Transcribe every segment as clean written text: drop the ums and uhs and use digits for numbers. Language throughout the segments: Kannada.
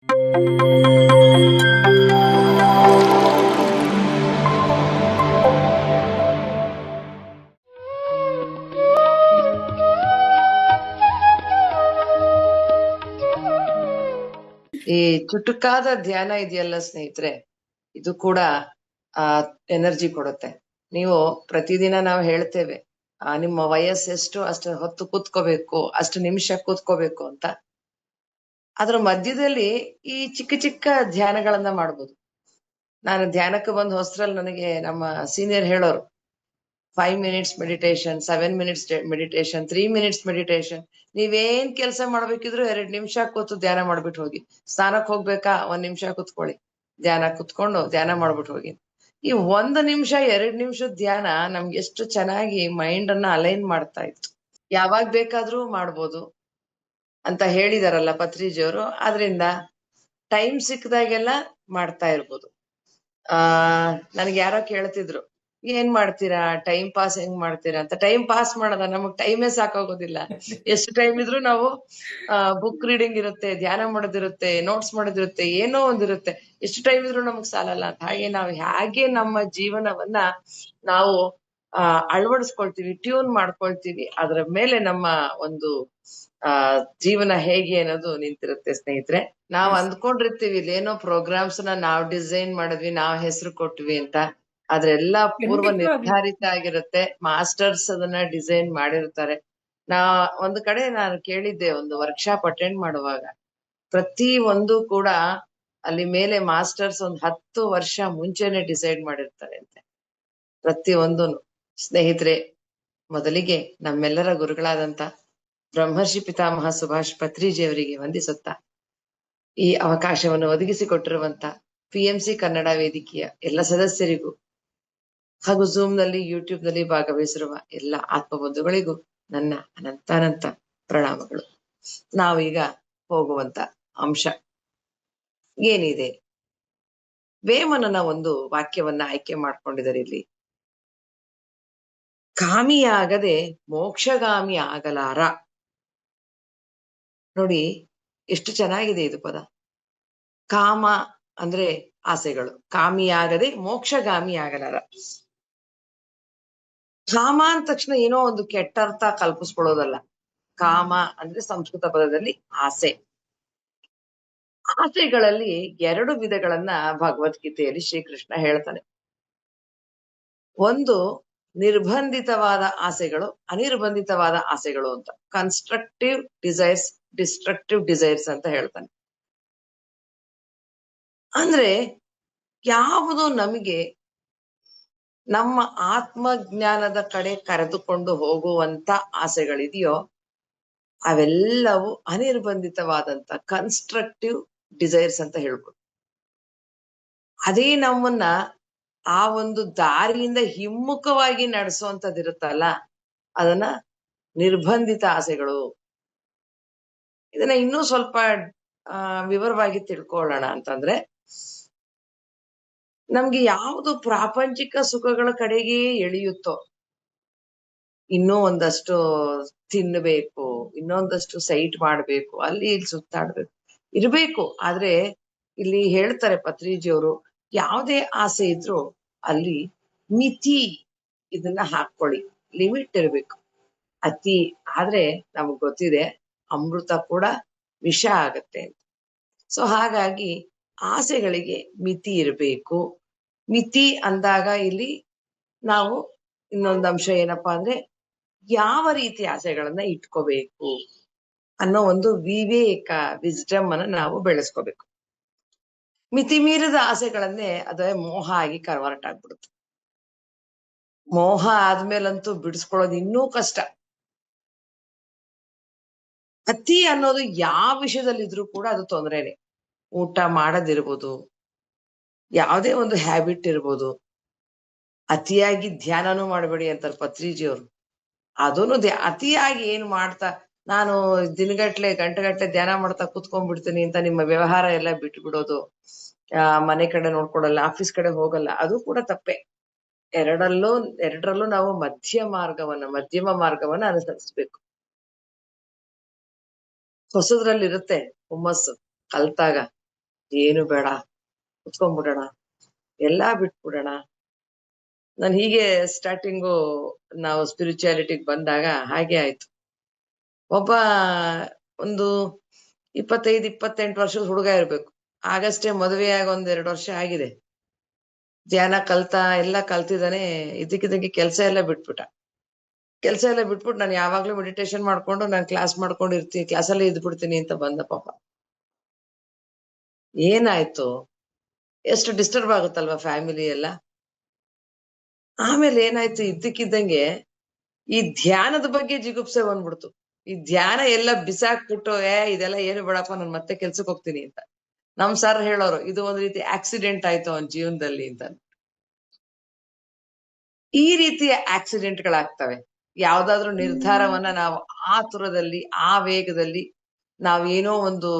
ಈ ಚುಟುಕಾದ ಧ್ಯಾನ ಇದೆಯಲ್ಲ ಸ್ನೇಹಿತರೆ, ಇದು ಕೂಡ ಆ ಎನರ್ಜಿ ಕೊಡುತ್ತೆ. ನೀವು ಪ್ರತಿದಿನ ನಾವು ಹೇಳ್ತೇವೆ, ನಿಮ್ಮ ವಯಸ್ಸೆಷ್ಟು ಅಷ್ಟು ಹೊತ್ತು ಕೂತ್ಕೋಬೇಕು, ಅಷ್ಟು ನಿಮಿಷ ಕೂತ್ಕೋಬೇಕು ಅಂತ. ಅದ್ರ ಮಧ್ಯದಲ್ಲಿ ಈ ಚಿಕ್ಕ ಚಿಕ್ಕ ಧ್ಯಾನಗಳನ್ನ ಮಾಡ್ಬೋದು. ನಾನು ಧ್ಯಾನಕ್ಕೆ ಬಂದ ಹೊಸರಲ್ಲಿ ನನಗೆ ನಮ್ಮ ಸೀನಿಯರ್ ಹೇಳೋರು, 5 minutes meditation, 7 minutes meditation, 3 minutes meditation. ನೀವೇನ್ ಕೆಲಸ ಮಾಡ್ಬೇಕಿದ್ರು 2 ನಿಮಿಷ ಕೂತು ಧ್ಯಾನ ಮಾಡ್ಬಿಟ್ಟು ಹೋಗಿ. ಸ್ನಾನಕ್ ಹೋಗ್ಬೇಕಾ 1 ನಿಮಿಷ ಕೂತ್ಕೊಳ್ಳಿ, ಧ್ಯಾನ ಕೂತ್ಕೊಂಡು ಧ್ಯಾನ ಮಾಡ್ಬಿಟ್ಟು ಹೋಗಿ. ಈ 1 ನಿಮಿಷ 2 ನಿಮಿಷದ ಧ್ಯಾನ ನಮ್ಗೆ ಎಷ್ಟು ಚೆನ್ನಾಗಿ ಮೈಂಡ್ ಅನ್ನ ಅಲೈನ್ ಮಾಡ್ತಾ ಇತ್ತು. ಯಾವಾಗ ಬೇಕಾದ್ರೂ ಮಾಡ್ಬೋದು ಅಂತ ಹೇಳಿದಾರಲ್ಲ ಪತ್ರಿಜಿಯವರು. ಆದ್ರಿಂದ ಟೈಮ್ ಸಿಕ್ಕದಾಗೆಲ್ಲ ಮಾಡ್ತಾ ಇರ್ಬೋದು. ನನ್ಗೆ ಯಾರೋ ಕೇಳ್ತಿದ್ರು, ಏನ್ ಮಾಡ್ತೀರಾ, ಟೈಮ್ ಪಾಸ್ ಹೆಂಗ್ ಮಾಡ್ತೀರಾ ಅಂತ. ಟೈಮ್ ಪಾಸ್ ಮಾಡೋದ, ನಮಗ್ ಟೈಮೇ ಸಾಕಾಗೋದಿಲ್ಲ. ಎಷ್ಟು ಟೈಮ್ ಇದ್ರು ನಾವು ಬುಕ್ ರೀಡಿಂಗ್ ಇರುತ್ತೆ, ಧ್ಯಾನ ಮಾಡೋದಿರುತ್ತೆ, ನೋಟ್ಸ್ ಮಾಡೋದಿರುತ್ತೆ, ಏನೋ ಒಂದಿರುತ್ತೆ. ಎಷ್ಟು ಟೈಮ್ ಇದ್ರು ನಮಗ್ ಸಾಲಲ್ಲ ಅಂತ. ಹಾಗೆ ನಮ್ಮ ಜೀವನವನ್ನ ನಾವು ಅಳವಡಿಸ್ಕೊಳ್ತೀವಿ, ಟ್ಯೂನ್ ಮಾಡ್ಕೊಳ್ತೀವಿ. ಅದ್ರ ಮೇಲೆ ನಮ್ಮ ಒಂದು ಜೀವನ ಹೇಗೆ ಅನ್ನೋದು ನಿಂತಿರುತ್ತೆ ಸ್ನೇಹಿತರೆ. ನಾವ್ ಅಂದ್ಕೊಂಡಿರ್ತೀವಿ ಇಲ್ಲೇನೋ ಪ್ರೋಗ್ರಾಮ್ಸ್ ನಾವ್ ಡಿಸೈನ್ ಮಾಡಿದ್ವಿ, ನಾವ್ ಹೆಸರು ಕೊಟ್ವಿ ಅಂತ. ಆದ್ರೆಲ್ಲ ಪೂರ್ವ ನಿರ್ಧಾರಿತ ಆಗಿರುತ್ತೆ. ಮಾಸ್ಟರ್ಸ್ ಅದನ್ನ ಡಿಸೈನ್ ಮಾಡಿರ್ತಾರೆ. ಒಂದು ಕಡೆ ನಾನು ಕೇಳಿದ್ದೆ, ಒಂದು ವರ್ಕ್ಶಾಪ್ ಅಟೆಂಡ್ ಮಾಡುವಾಗ, ಪ್ರತಿ ಒಂದು ಕೂಡ ಅಲ್ಲಿ ಮೇಲೆ ಮಾಸ್ಟರ್ಸ್ 10 ವರ್ಷ ಮುಂಚೆನೆ ಡಿಸೈಡ್ ಮಾಡಿರ್ತಾರೆ ಅಂತೆ ಪ್ರತಿ ಒಂದು. ಸ್ನೇಹಿತರೆ, ಮೊದಲಿಗೆ ನಮ್ಮೆಲ್ಲರ ಗುರುಗಳಾದಂತ ಬ್ರಹ್ಮರ್ಷಿ ಪಿತಾಮಹ ಸುಭಾಷ್ ಪತ್ರಿಜಿಯವರಿಗೆ ವಂದಿಸುತ್ತಾ, ಈ ಅವಕಾಶವನ್ನು ಒದಗಿಸಿಕೊಟ್ಟಿರುವಂತ PMC ಕನ್ನಡ ವೇದಿಕೆಯ ಎಲ್ಲ ಸದಸ್ಯರಿಗೂ ಹಾಗೂ ಝೂಮ್ ನಲ್ಲಿ, ಯೂಟ್ಯೂಬ್ ನಲ್ಲಿ ಭಾಗವಹಿಸಿರುವ ಎಲ್ಲ ಆತ್ಮಬಂಧುಗಳಿಗೂ ನನ್ನ ಅನಂತಾನಂತ ಪ್ರಣಾಮಗಳು. ನಾವೀಗ ಹೋಗುವಂತ ಅಂಶ ಏನಿದೆ, ವೇಮನನ ಒಂದು ವಾಕ್ಯವನ್ನ ಆಯ್ಕೆ ಮಾಡ್ಕೊಂಡಿದ್ದಾರೆ ಇಲ್ಲಿ. ಕಾಮಿಯಾಗದೆ ಮೋಕ್ಷಗಾಮಿ ಆಗಲಾರ. ನೋಡಿ ಎಷ್ಟು ಚೆನ್ನಾಗಿದೆ ಇದು ಪದ. ಕಾಮ ಅಂದ್ರೆ ಆಸೆಗಳು, ಕಾಮಿಯಾಗದೆ ಮೋಕ್ಷಗಾಮಿ ಆಗಲಾರ. ಕಾಮ ಅಂದ ತಕ್ಷಣ ಏನೋ ಒಂದು ಕೆಟ್ಟ ಅರ್ಥ ಕಲ್ಪಿಸ್ಕೊಳ್ಳೋದಲ್ಲ. ಕಾಮ ಅಂದ್ರೆ ಸಂಸ್ಕೃತ ಪದದಲ್ಲಿ ಆಸೆ. ಆಸೆಗಳಲ್ಲಿ 2 ವಿಧಗಳನ್ನ ಭಗವದ್ಗೀತೆಯಲ್ಲಿ ಶ್ರೀಕೃಷ್ಣ ಹೇಳ್ತಾನೆ. ಒಂದು ನಿರ್ಬಂಧಿತವಾದ ಆಸೆಗಳು, ಅನಿರ್ಬಂಧಿತವಾದ ಆಸೆಗಳು ಅಂತ. ಕನ್ಸ್ಟ್ರಕ್ಟಿವ್ ಡಿಸೈರ್ಸ್, ಡಿಸ್ಟ್ರಕ್ಟಿವ್ ಡಿಸೈರ್ಸ್ ಅಂತ ಹೇಳ್ತಾನೆ. ಅಂದ್ರೆ ಯಾವುದು ನಮಗೆ ನಮ್ಮ ಆತ್ಮಜ್ಞಾನದ ಕಡೆ ಕರೆದುಕೊಂಡು ಹೋಗುವಂತ ಆಸೆಗಳಿದೆಯೋ ಅವೆಲ್ಲವೂ ಅನಿರ್ಬಂಧಿತವಾದಂತ ಕನ್ಸ್ಟ್ರಕ್ಟಿವ್ ಡಿಸೈರ್ಸ್ ಅಂತ ಹೇಳ್ಬೋದು. ಅದೇ ನಮ್ಮನ್ನ ಆ ಒಂದು ದಾರಿಯಿಂದ ಹಿಮ್ಮುಖವಾಗಿ ನಡೆಸುವಂತದಿರುತ್ತಲ್ಲ, ಅದನ್ನ ನಿರ್ಬಂಧಿತ ಆಸೆಗಳು. ಇದನ್ನ ಇನ್ನೂ ಸ್ವಲ್ಪ ವಿವರವಾಗಿ ತಿಳ್ಕೊಳ್ಳೋಣ ಅಂತಂದ್ರೆ, ನಮ್ಗೆ ಯಾವುದು ಪ್ರಾಪಂಚಿಕ ಸುಖಗಳ ಕಡೆಗೆ ಎಳೆಯುತ್ತೋ, ಇನ್ನೂ ಒಂದಷ್ಟು ತಿನ್ಬೇಕು, ಇನ್ನೊಂದಷ್ಟು ಸೈಟ್ ಮಾಡ್ಬೇಕು, ಅಲ್ಲಿ ಇಲ್ಲಿ ಸುತ್ತಾಡ್ಬೇಕು, ಇರ್ಬೇಕು. ಆದ್ರೆ ಇಲ್ಲಿ ಹೇಳ್ತಾರೆ ಪತ್ರಿಜಿಯವರು, ಯಾವುದೇ ಆಸೆ ಇದ್ರು ಅಲ್ಲಿ ಮಿತಿ ಇದನ್ನ ಹಾಕೊಳ್ಳಿ, ಲಿಮಿಟ್ ಇರ್ಬೇಕು. ಅತಿ ಆದ್ರೆ ನಮಗ್ ಗೊತ್ತಿದೆ ಅಮೃತ ಕೂಡ ವಿಷ ಆಗತ್ತೆ ಅಂತ. ಸೊ ಹಾಗಾಗಿ ಆಸೆಗಳಿಗೆ ಮಿತಿ ಇರಬೇಕು. ಮಿತಿ ಅಂದಾಗ ಇಲ್ಲಿ ನಾವು ಇನ್ನೊಂದು ಅಂಶ ಏನಪ್ಪಾ ಅಂದ್ರೆ, ಯಾವ ರೀತಿ ಆಸೆಗಳನ್ನ ಇಟ್ಕೋಬೇಕು ಅನ್ನೋ ಒಂದು ವಿವೇಕ, ವಿಸ್ಡಮ್ ಅನ್ನ ನಾವು ಬೆಳೆಸ್ಕೋಬೇಕು. ಮಿತಿ ಮೀರಿದ ಆಸೆಗಳನ್ನೇ ಅದೇ ಮೋಹ ಆಗಿ ಕನ್ವರ್ಟ್ ಆಗ್ಬಿಡುತ್ತೆ. ಮೋಹ ಆದ್ಮೇಲಂತೂ ಬಿಡಿಸ್ಕೊಳ್ಳೋದು ಇನ್ನೂ ಕಷ್ಟ. ಅತಿ ಅನ್ನೋದು ಯಾವ ವಿಷಯದಲ್ಲಿದ್ರು ಕೂಡ ಅದು ತೊಂದರೆನೆ. ಊಟ ಮಾಡೋದಿರ್ಬೋದು, ಯಾವುದೇ ಒಂದು ಹ್ಯಾಬಿಟ್ ಇರ್ಬೋದು. ಅತಿಯಾಗಿ ಧ್ಯಾನನೂ ಮಾಡಬೇಡಿ ಅಂತಾರೆ ಪತ್ರಿಜಿಯವರು. ಅದನ್ನು ಅತಿಯಾಗಿ ಏನ್ ಮಾಡ್ತಾ, ನಾನು ದಿನಗಟ್ಲೆ ಗಂಟೆಗಟ್ಲೆ ಧ್ಯಾನ ಮಾಡ್ತಾ ಕೂತ್ಕೊಂಡ್ಬಿಡ್ತೀನಿ ಅಂತ ನಿಮ್ಮ ವ್ಯವಹಾರ ಎಲ್ಲ ಬಿಟ್ಟು ಬಿಡೋದು, ಮನೆ ಕಡೆ ನೋಡ್ಕೊಡಲ್ಲ, ಆಫೀಸ್ ಕಡೆ ಹೋಗಲ್ಲ, ಅದು ಕೂಡ ತಪ್ಪೆ. ಎರಡರಲ್ಲೂ ನಾವು ಮಧ್ಯಮ ಮಾರ್ಗವನ್ನ ಅನುಸರಿಸ್ಬೇಕು. ಹೊಸದ್ರಲ್ಲಿರುತ್ತೆ ಹುಮ್ಮಸ್ಸು ಕಲ್ತಾಗ, ಏನು ಬೇಡ, ಕುತ್ಕೊಂಡ್ಬಿಡೋಣ, ಎಲ್ಲಾ ಬಿಟ್ಬಿಡೋಣ. ನಾನು ಹೀಗೆ ಸ್ಟಾರ್ಟಿಂಗು ನಾವು ಸ್ಪಿರಿಚುಯಾಲಿಟಿಗೆ ಬಂದಾಗ ಹಾಗೆ ಆಯ್ತು. ಒಬ್ಬ ಒಂದು 25-28 ವರ್ಷದ ಹುಡುಗ ಇರ್ಬೇಕು. ಆಗಷ್ಟೇ ಮದುವೆಯಾಗಿ 1-2 ವರ್ಷ ಆಗಿದೆ. ಧ್ಯಾನ ಕಲ್ತಾ ಎಲ್ಲ ಕಲ್ತಿದ್ದಾನೆ. ಇದಕ್ಕಿದ್ದಂಗೆ ಕೆಲಸ ಎಲ್ಲ ಬಿಟ್ಬಿಟ್ಟ. ಕೆಲಸ ಎಲ್ಲ ಬಿಟ್ಬಿಟ್ಟು ನಾನು ಯಾವಾಗ್ಲೂ ಮೆಡಿಟೇಷನ್ ಮಾಡ್ಕೊಂಡು ನಾನು ಕ್ಲಾಸ್ ಮಾಡ್ಕೊಂಡಿರ್ತೀನಿ, ಕ್ಲಾಸಲ್ಲೇ ಇದ್ಬಿಡ್ತೀನಿ ಅಂತ ಬಂದ ಪಾಪ. ಏನಾಯ್ತು, ಎಷ್ಟು ಡಿಸ್ಟರ್ಬ್ ಆಗುತ್ತಲ್ವಾ ಫ್ಯಾಮಿಲಿ ಎಲ್ಲ. ಆಮೇಲೆ ಏನಾಯ್ತು, ಇದ್ದಕ್ಕಿದ್ದಂಗೆ ಈ ಧ್ಯಾನದ ಬಗ್ಗೆ ಜಿಗುಪ್ಸೆ ಬಂದ್ಬಿಡ್ತು. ಈ ಧ್ಯಾನ ಎಲ್ಲ ಬಿಸಾಕ್ಬಿಟ್ಟು ಇದೆಲ್ಲ ಏನು ಬೇಡಪ್ಪ, ನಾನು ಮತ್ತೆ ಕೆಲ್ಸಕ್ಕೆ ಹೋಗ್ತೀನಿ ಅಂತ. ನಮ್ ಸರ್ ಹೇಳೋರು, ಇದು ಒಂದ್ ರೀತಿ ಆಕ್ಸಿಡೆಂಟ್ ಆಯ್ತು ಅವನ ಜೀವನದಲ್ಲಿ ಅಂತ. ಈ ರೀತಿಯ ಆಕ್ಸಿಡೆಂಟ್ ಗಳಾಗ್ತವೆ. ಯಾವ್ದಾದ್ರು ನಿರ್ಧಾರವನ್ನ ನಾವು ಆತುರದಲ್ಲಿ, ಆ ವೇಗದಲ್ಲಿ, ನಾವೇನೋ ಒಂದು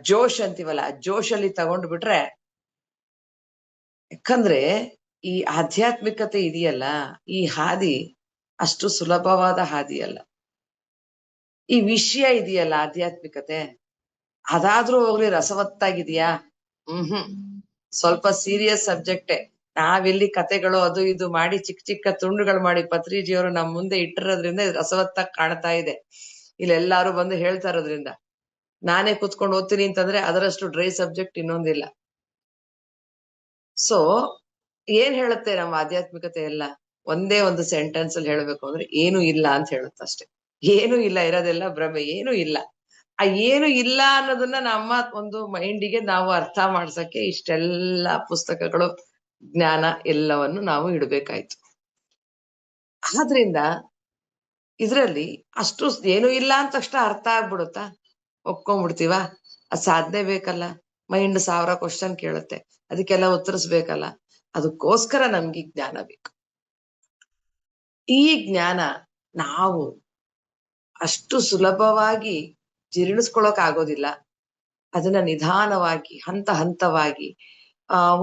ಜೋಶ್ ಅಂತೀವಲ್ಲ, ಆ ಜೋಶಲ್ಲಿ ತಗೊಂಡು ಬಿಟ್ರೆ, ಯಾಕಂದ್ರೆ ಈ ಆಧ್ಯಾತ್ಮಿಕತೆ ಇದೆಯಲ್ಲ, ಈ ಹಾದಿ ಅಷ್ಟು ಸುಲಭವಾದ ಹಾದಿ ಅಲ್ಲ. ಈ ವಿಷಯ ಇದೆಯಲ್ಲ ಆಧ್ಯಾತ್ಮಿಕತೆ, ಅದಾದ್ರೂ ಹೋಗ್ಲಿ ರಸವತ್ತಾಗಿದೆಯಾ? ಸ್ವಲ್ಪ ಸೀರಿಯಸ್ ಸಬ್ಜೆಕ್ಟೇ. ನಾವಿಲ್ಲಿ ಕತೆಗಳು ಅದು ಇದು ಮಾಡಿ ಚಿಕ್ಕ ಚಿಕ್ಕ ತುಂಡುಗಳು ಮಾಡಿ ಪತ್ರಿಜಿಯವರು ನಮ್ ಮುಂದೆ ಇಟ್ಟಿರೋದ್ರಿಂದ ರಸವತ್ತಾಗಿ ಕಾಣ್ತಾ ಇದೆ. ಇಲ್ಲೆಲ್ಲಾರು ಬಂದು ಹೇಳ್ತಾ ಇರೋದ್ರಿಂದ. ನಾನೇ ಕುತ್ಕೊಂಡು ಓದ್ತೀನಿ ಅಂತಂದ್ರೆ ಅದರಷ್ಟು ಡ್ರೈ ಸಬ್ಜೆಕ್ಟ್ ಇನ್ನೊಂದಿಲ್ಲ. ಸೊ ಏನ್ ಹೇಳುತ್ತೆ ನಮ್ಮ ಆಧ್ಯಾತ್ಮಿಕತೆ ಎಲ್ಲ? ಒಂದೇ ಒಂದು ಸೆಂಟೆನ್ಸ್ ಅಲ್ಲಿ ಹೇಳ್ಬೇಕು ಅಂದ್ರೆ ಏನು ಇಲ್ಲ ಅಂತ ಹೇಳುತ್ತಷ್ಟೇ. ಏನು ಇಲ್ಲ, ಇರೋದೆಲ್ಲ ಭ್ರಮೆ, ಏನು ಇಲ್ಲ. ಆ ಏನು ಇಲ್ಲ ಅನ್ನೋದನ್ನ ನಮ್ಮ ಒಂದು ಮೈಂಡಿಗೆ ನಾವು ಅರ್ಥ ಮಾಡ್ಸಕ್ಕೆ ಇಷ್ಟೆಲ್ಲ ಪುಸ್ತಕಗಳು, ಜ್ಞಾನ ಎಲ್ಲವನ್ನು ನಾವು ಇಡ್ಬೇಕಾಯ್ತು. ಆದ್ರಿಂದ ಇದ್ರಲ್ಲಿ ಅಷ್ಟು ಏನು ಇಲ್ಲ ಅಂತ ತಕ್ಷಣ ಅರ್ಥ ಆಗ್ಬಿಡುತ್ತಾ? ಒಪ್ಕೊಂಡ್ಬಿಡ್ತೀವ? ಅದ್ ಸಾಧನೆ ಬೇಕಲ್ಲ. ಮೈಂಡ್ 1000 ಕ್ವಶನ್ ಕೇಳುತ್ತೆ, ಅದಕ್ಕೆಲ್ಲ ಉತ್ತರಿಸ್ಬೇಕಲ್ಲ. ಅದಕ್ಕೋಸ್ಕರ ನಮ್ಗೆ ಜ್ಞಾನ ಬೇಕು. ಈ ಜ್ಞಾನ ನಾವು ಅಷ್ಟು ಸುಲಭವಾಗಿ ಜೀರ್ಣಿಸ್ಕೊಳಕ್ ಆಗೋದಿಲ್ಲ. ಅದನ್ನ ನಿಧಾನವಾಗಿ, ಹಂತ ಹಂತವಾಗಿ,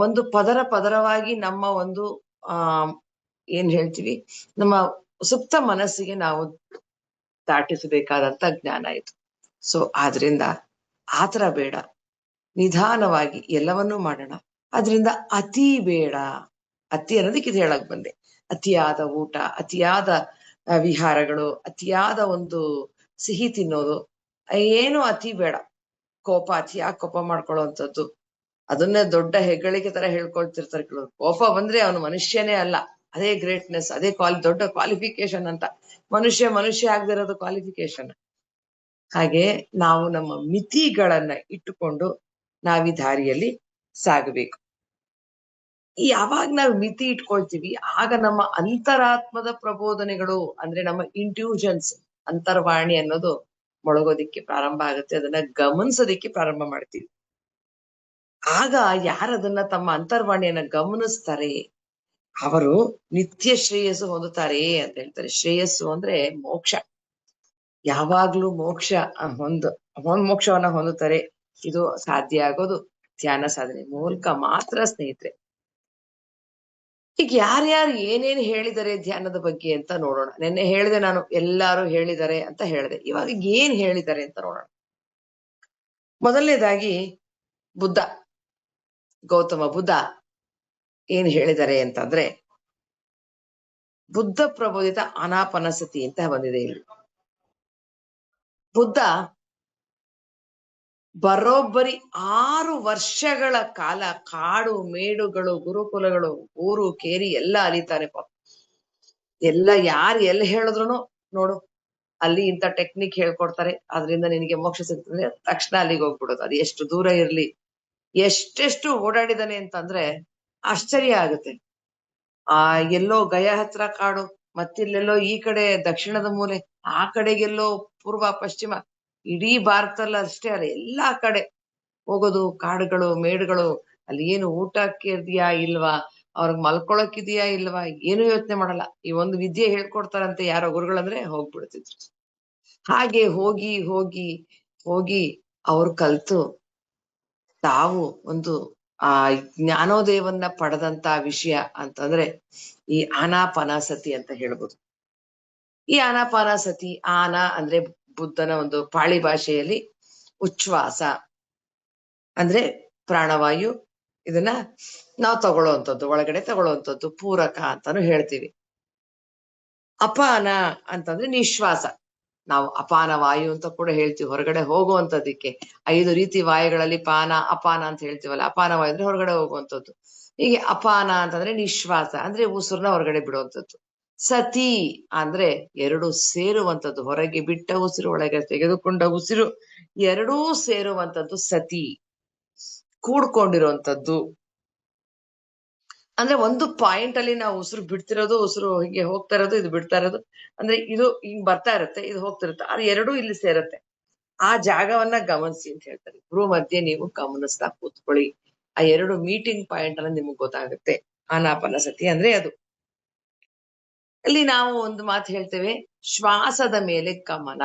ಒಂದು ಪದರ ಪದರವಾಗಿ ನಮ್ಮ ಒಂದು ಆ ಏನ್ ಹೇಳ್ತೀವಿ, ನಮ್ಮ ಸುಪ್ತ ಮನಸ್ಸಿಗೆ ನಾವು ದಾಟಿಸಬೇಕಾದಂತ ಜ್ಞಾನ ಇದು. ಸೊ ಆದ್ರಿಂದ ಆತರ ಬೇಡ, ನಿಧಾನವಾಗಿ ಎಲ್ಲವನ್ನೂ ಮಾಡೋಣ. ಅದ್ರಿಂದ ಅತಿ ಬೇಡ. ಅತಿ ಅನ್ನೋದಕ್ಕೆ ಇದು ಹೇಳಕ್ ಬಂದೆ. ಅತಿಯಾದ ಊಟ, ಅತಿಯಾದ ವಿಹಾರಗಳು, ಅತಿಯಾದ ಒಂದು ಸಿಹಿ ತಿನ್ನೋದು, ಏನು ಅತಿ ಬೇಡ. ಕೋಪ, ಅತಿಯಾಗಿ ಕೋಪ ಮಾಡ್ಕೊಳ್ಳುವಂಥದ್ದು, ಅದನ್ನೇ ದೊಡ್ಡ ಹೆಗ್ಗಳಿಕೆ ತರ ಹೇಳ್ಕೊಳ್ತಿರ್ತಾರೆ ಕೆಲವರು. ಕೋಪ ಬಂದ್ರೆ ಅವನು ಮನುಷ್ಯನೇ ಅಲ್ಲ, ಅದೇ ಗ್ರೇಟ್ನೆಸ್, ಅದೇ ದೊಡ್ಡ ಕ್ವಾಲಿಫಿಕೇಶನ್ ಅಂತ. ಮನುಷ್ಯ ಆಗದಿರೋದು ಕ್ವಾಲಿಫಿಕೇಶನ್. ಹಾಗೆ ನಾವು ನಮ್ಮ ಮಿತಿಗಳನ್ನ ಇಟ್ಟುಕೊಂಡು ನಾವೀ ದಾರಿಯಲ್ಲಿ ಸಾಗಬೇಕು. ಯಾವಾಗ ನಾವು ಮಿತಿ ಇಟ್ಕೊಳ್ತೀವಿ, ಆಗ ನಮ್ಮ ಅಂತರಾತ್ಮದ ಪ್ರಬೋಧನೆಗಳು, ಅಂದ್ರೆ ನಮ್ಮ ಇಂಟ್ಯೂಷನ್ಸ್, ಅಂತರ್ವಾಣಿ ಅನ್ನೋದು ಮೊಳಗೋದಿಕ್ಕೆ ಪ್ರಾರಂಭ ಆಗುತ್ತೆ. ಅದನ್ನ ಗಮನಿಸೋದಿಕ್ಕೆ ಪ್ರಾರಂಭ ಮಾಡ್ತೀವಿ. ಆಗ ಯಾರದನ್ನ ತಮ್ಮ ಅಂತರ್ವಾಣಿಯನ್ನ ಗಮನಿಸ್ತಾರೆ, ಅವರು ನಿತ್ಯ ಶ್ರೇಯಸ್ಸು ಹೊಂದುತ್ತಾರೆ ಅಂತ ಹೇಳ್ತಾರೆ. ಶ್ರೇಯಸ್ಸು ಅಂದ್ರೆ ಮೋಕ್ಷ. ಯಾವಾಗ್ಲೂ ಮೋಕ್ಷವನ್ನ ಹೊಂದುತ್ತಾರೆ. ಇದು ಸಾಧ್ಯ ಆಗೋದು ಧ್ಯಾನ ಸಾಧನೆ ಮೂಲಕ ಮಾತ್ರ ಸ್ನೇಹಿತರೆ. ಈಗ ಯಾರ್ಯಾರು ಏನೇನ್ ಹೇಳಿದ್ದಾರೆ ಧ್ಯಾನದ ಬಗ್ಗೆ ಅಂತ ನೋಡೋಣ. ನಿನ್ನೆ ಹೇಳಿದೆ ನಾನು, ಎಲ್ಲಾರು ಹೇಳಿದ್ದಾರೆ ಅಂತ ಹೇಳಿದೆ. ಇವಾಗ ಏನ್ ಹೇಳಿದ್ದಾರೆ ಅಂತ ನೋಡೋಣ. ಮೊದಲನೇದಾಗಿ ಗೌತಮ ಬುದ್ಧ ಏನ್ ಹೇಳಿದ್ದಾರೆ ಅಂತಂದ್ರೆ, ಬುದ್ಧ ಪ್ರಬೋಧಿತ ಆನಾಪಾನಸತಿ ಅಂತ ಬಂದಿದೆ ಇಲ್ಲಿ. ಬುದ್ಧ ಬರೋಬ್ಬರಿ 6 ವರ್ಷಗಳ ಕಾಲ ಕಾಡು ಮೇಡುಗಳು, ಗುರುಕುಲಗಳು, ಊರು ಕೇರಿ ಎಲ್ಲ ಅಲಿತಾರೆ ಪಾಪ. ಎಲ್ಲ ಯಾರು ಎಲ್ಲಿ ಹೇಳಿದ್ರು ನೋಡು, ಅಲ್ಲಿ ಇಂಥ ಟೆಕ್ನಿಕ್ ಹೇಳ್ಕೊಡ್ತಾರೆ, ಅದರಿಂದ ನಿನಗೆ ಮೋಕ್ಷ ಸಿಗ್ತದೆ, ತಕ್ಷಣ ಅಲ್ಲಿಗೆ ಹೋಗ್ಬಿಡೋದು. ಅದು ಎಷ್ಟು ದೂರ ಇರ್ಲಿ, ಎಷ್ಟೆಷ್ಟು ಓಡಾಡಿದಾನೆ ಅಂತಂದ್ರೆ ಆಶ್ಚರ್ಯ ಆಗುತ್ತೆ. ಎಲ್ಲೋ ಗಯಾ ಹತ್ರ ಕಾಡು, ಮತ್ತಿಲ್ಲೆಲ್ಲೋ ಈ ಕಡೆ ದಕ್ಷಿಣದ ಮೂಲೆ, ಆ ಕಡೆಗೆಲ್ಲೋ ಪೂರ್ವ ಪಶ್ಚಿಮ, ಇಡೀ ಭಾರತದಲ್ಲಿ ಅಷ್ಟೇ ಅಲ್ಲ, ಎಲ್ಲಾ ಕಡೆ ಹೋಗೋದು, ಕಾಡುಗಳು ಮೇಡುಗಳು. ಅಲ್ಲಿ ಏನು ಊಟಕ್ಕೆ ಇದೆಯಾ ಇಲ್ವಾ, ಅವ್ರಿಗೆ ಮಲ್ಕೊಳಕ್ ಇಲ್ವಾ, ಏನು ಯೋಚನೆ ಮಾಡಲ್ಲ. ಈ ಒಂದು ವಿದ್ಯೆ ಹೇಳ್ಕೊಡ್ತಾರಂತೆ ಯಾರೋ ಗುರುಗಳಂದ್ರೆ ಹೋಗ್ಬಿಡ್ತಿದ್ರು. ಹಾಗೆ ಹೋಗಿ ಹೋಗಿ ಹೋಗಿ ಅವ್ರು ಕಲ್ತು ತಾವು ಒಂದು ಜ್ಞಾನೋದಯವನ್ನ ಪಡೆದಂತ ವಿಷಯ ಅಂತಂದ್ರೆ ಈ ಆನಾಪಾನಸತಿ ಅಂತ ಹೇಳ್ಬೋದು. ಈ ಆನಾಪಾನಸತಿ, ಅಂದ್ರೆ ಬುದ್ಧನ ಒಂದು ಪಾಳಿ ಭಾಷೆಯಲ್ಲಿ ಉಚ್ಛ್ವಾಸ, ಅಂದ್ರೆ ಪ್ರಾಣವಾಯು ಇದನ್ನ ನಾವು ತಗೊಳ್ಳುವಂಥದ್ದು, ಒಳಗಡೆ ತಗೊಳ್ಳುವಂಥದ್ದು ಪೂರಕ ಅಂತಾನು ಹೇಳ್ತೀವಿ. ಅಪಾನ ಅಂತಂದ್ರೆ ನಿಶ್ವಾಸ. ನಾವು ಅಪಾನ ವಾಯು ಅಂತ ಕೂಡ ಹೇಳ್ತೀವಿ, ಹೊರಗಡೆ ಹೋಗುವಂತದಕ್ಕೆ. 5 ರೀತಿ ವಾಯುಗಳಲ್ಲಿ ಪಾನ ಅಪಾನ ಅಂತ ಹೇಳ್ತೀವಲ್ಲ, ಅಪಾನ ವಾಯು ಅಂದ್ರೆ ಹೊರಗಡೆ ಹೋಗುವಂಥದ್ದು. ಹೀಗೆ ಅಪಾನ ಅಂತಂದ್ರೆ ನಿಶ್ವಾಸ ಅಂದ್ರೆ ಉಸಿರನ್ನ ಹೊರಗಡೆ ಬಿಡುವಂಥದ್ದು. ಸತಿ ಅಂದ್ರೆ 2 ಸೇರುವಂಥದ್ದು, ಹೊರಗೆ ಬಿಟ್ಟ ಉಸಿರು ಒಳಗೆ ತೆಗೆದುಕೊಂಡ ಉಸಿರು ಎರಡೂ ಸೇರುವಂಥದ್ದು ಸತಿ, ಕೂಡ್ಕೊಂಡಿರುವಂಥದ್ದು. ಅಂದ್ರೆ ಒಂದು ಪಾಯಿಂಟ್ ಅಲ್ಲಿ ನಾವು ಉಸಿರು ಬಿಡ್ತಿರೋದು, ಉಸಿರು ಹೀಗೆ ಹೋಗ್ತಾ ಇರೋದು, ಇದು ಬಿಡ್ತಾ ಇರೋದು, ಅಂದ್ರೆ ಇದು ಹಿಂಗ್ ಬರ್ತಾ ಇರುತ್ತೆ, ಇದು ಹೋಗ್ತಿರುತ್ತೆ, ಅದು ಎರಡೂ ಇಲ್ಲಿ ಸೇರುತ್ತೆ. ಆ ಜಾಗವನ್ನ ಗಮನಿಸಿ ಅಂತ ಹೇಳ್ತಾರೆ. ಭ್ರೂ ಮಧ್ಯೆ ನೀವು ಗಮನಿಸ್ತಾ ಕೂತ್ಕೊಳ್ಳಿ, ಆ 2 ಮೀಟಿಂಗ್ ಪಾಯಿಂಟ್ ಅನ್ನ ನಿಮ್ಗೆ ಗೊತ್ತಾಗುತ್ತೆ. ಆನಾಪಾನಸತಿ ಅಂದ್ರೆ ಅದು. ಅಲ್ಲಿ ನಾವು ಒಂದು ಮಾತು ಹೇಳ್ತೇವೆ, ಶ್ವಾಸದ ಮೇಲೆ ಗಮನ.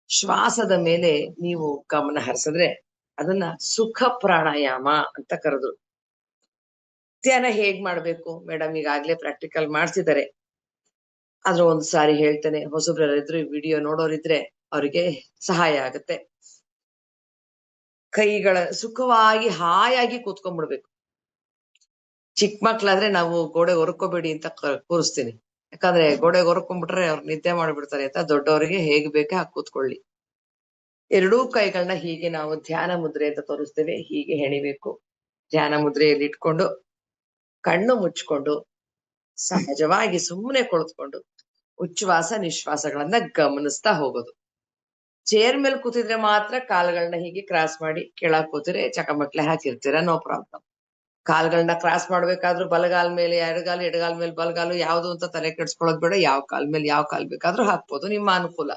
ಶ್ವಾಸದ ಮೇಲೆ ನೀವು ಗಮನ ಹರಿಸಿದ್ರೆ ಅದನ್ನ ಸುಖ ಪ್ರಾಣಾಯಾಮ ಅಂತ ಕರೆದ್ರು. ಧ್ಯಾನ ಹೇಗ್ ಮಾಡ್ಬೇಕು ಮೇಡಮ್, ಈಗಾಗ್ಲೇ ಪ್ರಾಕ್ಟಿಕಲ್ ಮಾಡ್ಸಿದ್ದಾರೆ, ಆದ್ರೂ ಒಂದ್ ಸಾರಿ ಹೇಳ್ತೇನೆ, ಹೊಸಬ್ರಿದ್ರು ವಿಡಿಯೋ ನೋಡೋರಿದ್ರೆ ಅವರಿಗೆ ಸಹಾಯ ಆಗುತ್ತೆ. ಕೈಗಳ ಸುಖವಾಗಿ ಹಾಯಾಗಿ ಕೂತ್ಕೊಂಡ್ಬಿಡ್ಬೇಕು. ಚಿಕ್ಕ ಮಕ್ಳಾದ್ರೆ ನಾವು ಗೋಡೆ ಹೊರ್ಕೋಬೇಡಿ ಅಂತ ಕೂರಿಸ್ತೀನಿ, ಯಾಕಂದ್ರೆ ಗೋಡೆ ಹೊರ್ಕೊಂಡ್ಬಿಟ್ರೆ ಅವ್ರು ನಿದ್ದೆ ಮಾಡ್ಬಿಡ್ತಾರೆ ಅಂತ. ದೊಡ್ಡವರಿಗೆ ಹೇಗ್ ಬೇಕೆ ಹಾಗೆ ಕೂತ್ಕೊಳ್ಳಿ. ಎರಡೂ ಕೈಗಳನ್ನ ಹೀಗೆ ನಾವು ಧ್ಯಾನ ಮುದ್ರೆ ಅಂತ ತೋರಿಸ್ತೇವೆ, ಹೀಗೆ ಹೆಣಿಬೇಕು. ಧ್ಯಾನ ಮುದ್ರೆಯಲ್ಲಿ ಇಟ್ಕೊಂಡು ಕಣ್ಣು ಮುಚ್ಕೊಂಡು ಸಹಜವಾಗಿ ಸುಮ್ಮನೆ ಕುಳಿತುಕೊಂಡು ಉಚ್ಛ್ವಾಸ ನಿಶ್ವಾಸಗಳನ್ನ ಗಮನಿಸ್ತಾ ಹೋಗೋದು. ಚೇರ್ ಮೇಲೆ ಕೂತಿದ್ರೆ ಮಾತ್ರ ಕಾಲ್ಗಳನ್ನ ಹೀಗೆ ಕ್ರಾಸ್ ಮಾಡಿ ಕೆಳಗ್ ಕೂತಿದ್ರೆ ಚಕಮಕ್ಲೆ ಹಾಕಿರ್ತೀರ, ನೋ ಪ್ರಾಬ್ಲಮ್. ಕಾಲ್ಗಳನ್ನ ಕ್ರಾಸ್ ಮಾಡ್ಬೇಕಾದ್ರೂ ಬಲಗಾಲ್ ಮೇಲೆ ಎಡಗಾಲು, ಎಡಗಾಲ್ ಮೇಲೆ ಬಲಗಾಲು, ಯಾವ್ದು ಅಂತ ತಲೆ ಕೆಡ್ಸ್ಕೊಳ್ಳೋದ್ ಬೇಡ. ಯಾವ ಕಾಲ್ ಮೇಲೆ ಯಾವ ಕಾಲ್ ಬೇಕಾದ್ರೂ ಹಾಕ್ಬೋದು, ನಿಮ್ಮ ಅನುಕೂಲ.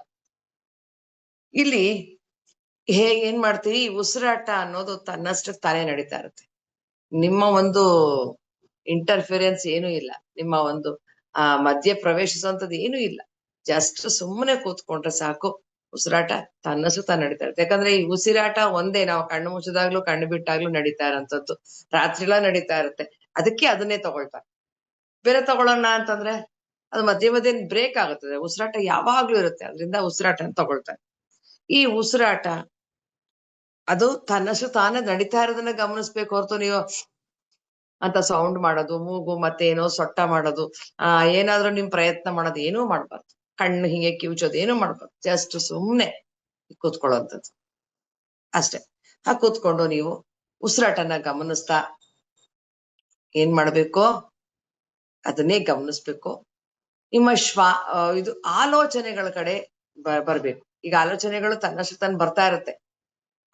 ಇಲ್ಲಿ ಏನ್ ಮಾಡ್ತೀವಿ, ಉಸಿರಾಟ ಅನ್ನೋದು ತನ್ನಷ್ಟಕ್ಕೆ ತಾನೇ ನಡೀತಾ ಇರುತ್ತೆ. ನಿಮ್ಮ ಒಂದು ಇಂಟರ್ಫಿರೆನ್ಸ್ ಏನೂ ಇಲ್ಲ, ನಿಮ್ಮ ಒಂದು ಮಧ್ಯ ಪ್ರವೇಶಿಸುವಂತದ್ದು ಏನೂ ಇಲ್ಲ. ಜಸ್ಟ್ ಸುಮ್ಮನೆ ಕೂತ್ಕೊಂಡ್ರೆ ಸಾಕು, ಉಸಿರಾಟ ತನ್ನಷ್ಟು ತಾನು ನಡೀತಾ ಇರುತ್ತೆ. ಯಾಕಂದ್ರೆ ಈ ಉಸಿರಾಟ ಒಂದೇ, ನಾವು ಕಣ್ಣು ಮುಚ್ಚಿದಾಗ್ಲೂ ಕಣ್ಣು ಬಿಟ್ಟಾಗ್ಲೂ ನಡೀತಾ ಇರೋಂಥದ್ದು, ರಾತ್ರಿಲ ನಡೀತಾ ಇರುತ್ತೆ. ಅದಕ್ಕೆ ಅದನ್ನೇ ತಗೊಳ್ತಾರೆ. ಬೇರೆ ತಗೊಳ್ಳೋಣ ಅಂತಂದ್ರೆ ಅದು ಮಧ್ಯೆ ಮಧ್ಯೆ ಬ್ರೇಕ್ ಆಗುತ್ತದೆ. ಉಸಿರಾಟ ಯಾವಾಗ್ಲೂ ಇರುತ್ತೆ, ಅದರಿಂದ ಉಸಿರಾಟ ತಗೊಳ್ತಾರೆ. ಈ ಉಸಿರಾಟ ಅದು ತನ್ನಷ್ಟು ತಾನೇ ನಡೀತಾ ಇರೋದನ್ನ ಗಮನಿಸ್ಬೇಕು ಹೊರತು ನೀವು ಅಂತ ಸೌಂಡ್ ಮಾಡೋದು, ಮೂಗು ಮತ್ತೆ ಏನೋ ಸೊಟ್ಟ ಮಾಡೋದು, ಏನಾದ್ರೂ ನಿಮ್ ಪ್ರಯತ್ನ ಮಾಡೋದು ಏನೂ ಮಾಡ್ಬಾರ್ದು. ಕಣ್ಣು ಹಿಂಗೆ ಕಿವುಚೋದು ಏನೂ ಮಾಡ್ಬಾರ್ದು. ಜಸ್ಟ್ ಸುಮ್ನೆ ಕೂತ್ಕೊಳ್ಳುವಂಥದ್ದು ಅಷ್ಟೇ. ಆ ಕೂತ್ಕೊಂಡು ನೀವು ಉಸಿರಾಟನ ಗಮನಿಸ್ತಾ ಏನ್ ಮಾಡ್ಬೇಕು, ಅದನ್ನೇ ಗಮನಿಸ್ಬೇಕು. ನಿಮ್ಮ ಇದು ಆಲೋಚನೆಗಳ ಕಡೆ ಬರ್ಬೇಕು. ಈಗ ಆಲೋಚನೆಗಳು ತನ್ನಷ್ಟು ತಾನು ಬರ್ತಾ ಇರುತ್ತೆ.